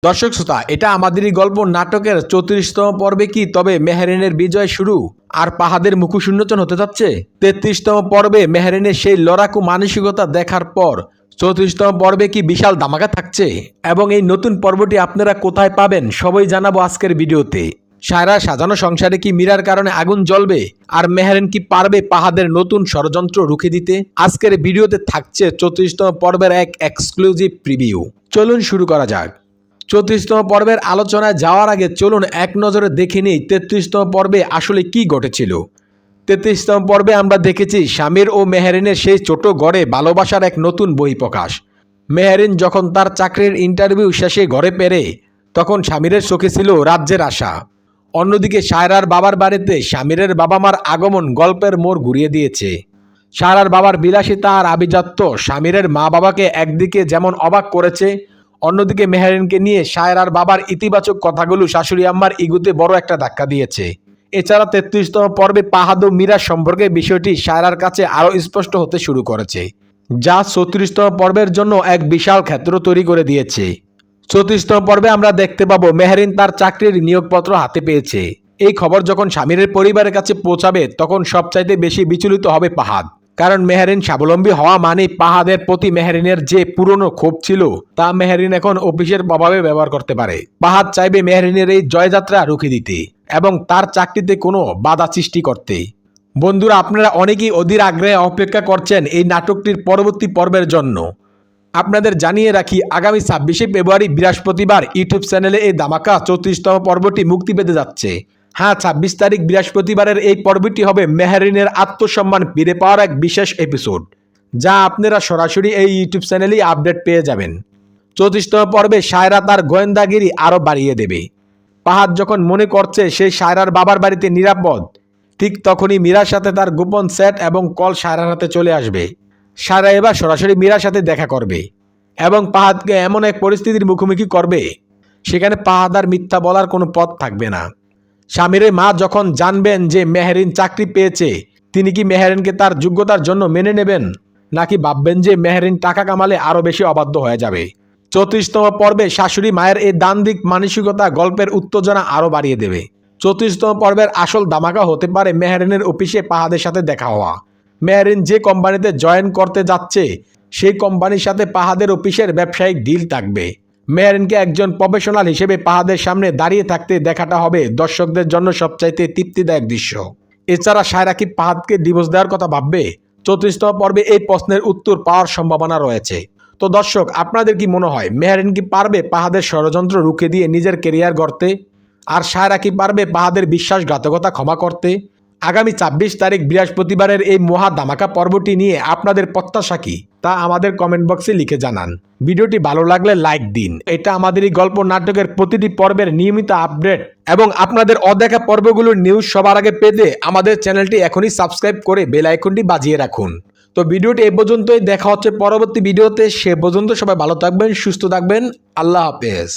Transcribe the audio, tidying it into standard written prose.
দর্শক শ্রোতা, এটা আমাদেরই গল্প নাটকের 34তম পর্বে কি তবে মেহেরিনের বিজয় শুরু আর পাহাদের মুখোশ উন্মোচন হতে যাচ্ছে? 33তম পর্বে মেহেরিনের সেই লড়াকু মানসিকতা দেখার পর 34তম পর্বে কি বিশাল ধামাকা থাকছে এবং এই নতুন পর্বটি আপনারা কোথায় পাবেন সবই জানাবো আজকের ভিডিওতে। সায়রার সাজানো সংসারে কি মীরার কারণে আগুন জ্বলবে আর মেহেরিন কি পারবে পাহাদের নতুন ষড়যন্ত্র রুখে দিতে? আজকের ভিডিওতে থাকছে 34তম পর্বের এক এক্সক্লুসিভ প্রিভিউ। চলুন শুরু করা যাক। 34তম পর্বের আলোচনায় যাওয়ার আগে চলুন এক নজরে দেখে নিই 33তম পর্বে আসলে কি ঘটেছিল। 33তম পর্বে আমরা দেখেছি স্বামীর ও মেহেরিনের সেই ছোট ঘরে ভালোবাসার এক নতুন বহিঃপ্রকাশ। মেহেরিন যখন তার চাকরির ইন্টারভিউ শেষে ঘরে ফেরে তখন স্বামীরের চোখে ছিল রাজ্যের আশা। অন্যদিকে সায়রার বাবার বাড়িতে স্বামীরের বাবা মার আগমন গল্পের মোড় ঘুরিয়ে দিয়েছে। সায়রার বাবার বিলাসিতা আর আভিজাত্য স্বামীরের মা বাবাকে একদিকে যেমন অবাক করেছে, অন্যদিকে মেহেরিনকে নিয়ে সায়রার বাবার ইতিবাচক কথাগুলো শাশুড়ি আম্মার ইগুতে বড় একটা ধাক্কা দিয়েছে। এছাড়া 33তম পর্বে পাহাদ ও মীরা সম্পর্কে বিষয়টি সায়রার কাছে আরও স্পষ্ট হতে শুরু করেছে, যা 34তম পর্বের জন্য এক বিশাল ক্ষেত্র তৈরি করে দিয়েছে। 34তম পর্বে আমরা দেখতে পাবো মেহেরিন তার চাকরির নিয়োগপত্র হাতে পেয়েছে। এই খবর যখন স্বামীরের পরিবারের কাছে পৌঁছাবে তখন সবচাইতে বেশি বিচলিত হবে পাহাদ, কারণ মেহেরিন স্বাবলম্বী হওয়া মানে পাহাদের প্রতি মেহেরিনের যে পুরনো ক্ষোভ ছিল তা মেহেরিন এখন অফিসের প্রভাবে ব্যবহার করতে পারে। পাহাদ চাইবে মেহেরিনের এই জয়যাত্রা রুখে দিতে এবং তার চাকরিতে কোনো বাধা সৃষ্টি করতে। বন্ধুরা, আপনারা অনেকেই অধীর আগ্রহে অপেক্ষা করছেন এই নাটকটির পরবর্তী পর্বের জন্য। আপনাদের জানিয়ে রাখি, আগামী 26শে ফেব্রুয়ারি বৃহস্পতিবার ইউটিউব চ্যানেলে এই ধামাকা 34তম পর্বটি মুক্তি পেতে যাচ্ছে। হ্যাঁ, 26 তারিখ বৃহস্পতিবারের এই পর্বটি হবে মেহেরিনের আত্মসম্মান ফিরে পাওয়ার এক বিশেষ এপিসোড, যা আপনারা সরাসরি এই ইউটিউব চ্যানেলেই আপডেট পেয়ে যাবেন। 34তম পর্বে সায়রা তার গোয়েন্দাগিরি আরও বাড়িয়ে দেবে। পাহাদ যখন মনে করছে সে সায়রার বাবার বাড়িতে নিরাপদ, ঠিক তখনই মীরার সাথে তার গোপন সেট এবং কল সায়রার হাতে চলে আসবে। সায়রা এবার সরাসরি মীরার সাথে দেখা করবে এবং পাহাদকে এমন এক পরিস্থিতির মুখোমুখি করবে সেখানে পাহাদ আর মিথ্যা বলার কোনো পথ থাকবে না। স্বামীরের মা যখন জানবেন যে মেহেরিন চাকরি পেয়েছে, তিনি কি মেহেরিনকে তার যোগ্যতার জন্য মেনে নেবেন নাকি ভাববেন যে মেহেরিন টাকা কামালে আরও বেশি অবাধ্য হয়ে যাবে? 34তম পর্বে শাশুড়ি মায়ের এই দান্দিক মানসিকতা গল্পের উত্তেজনা আরও বাড়িয়ে দেবে। 34তম পর্বের আসল ধামাকা হতে পারে মেহেরিনের অফিসে পাহাদের সাথে দেখা হওয়া। মেহেরিন যে কোম্পানিতে জয়েন করতে যাচ্ছে সেই কোম্পানির সাথে পাহাদের অফিসের ব্যবসায়িক ডিল থাকবে। মেহেরিনকে একজন প্রফেশনাল হিসেবে পাহাদের সামনে দাঁড়িয়ে থাকতে দেখাটা হবে দর্শকদের জন্য সবচাইতে তৃপ্তিদায়ক দৃশ্য। এছাড়া সায়রা কি পাহাদকে ডিভোর্স দেওয়ার কথা ভাববে? 34তম পর্বে এই প্রশ্নের উত্তর পাওয়ার সম্ভাবনা রয়েছে। তো দর্শক, আপনাদের কি মনে হয় মেহেরিন কি পারবে পাহাদের ষড়যন্ত্র রুখে দিয়ে নিজের কেরিয়ার গড়তে? আর সায়রা কি পারবে পাহাদের বিশ্বাসঘাতকতা ক্ষমা করতে? আগামী 26 তারিখ বৃহস্পতিবারের এই মহা ধামাকা পর্বটি নিয়ে আপনাদের প্রত্যাশা কি তা আমাদের কমেন্ট বক্সে লিখে জানান। ভিডিওটি ভালো লাগলে লাইক দিন। এটা আমাদের এই গল্প নাটকের প্রতিটি পর্বের নিয়মিত আপডেট এবং আপনাদের অদেখা পর্বগুলোর নিউজ সবার আগে পেতে আমাদের চ্যানেলটি এখনই সাবস্ক্রাইব করে বেল আইকনটি বাজিয়ে রাখুন। তো ভিডিওটি এ পর্যন্তই, দেখা হচ্ছে পরবর্তী ভিডিওতে। সে পর্যন্ত সবাই ভালো থাকবেন, সুস্থ থাকবেন। আল্লাহ হাফেজ।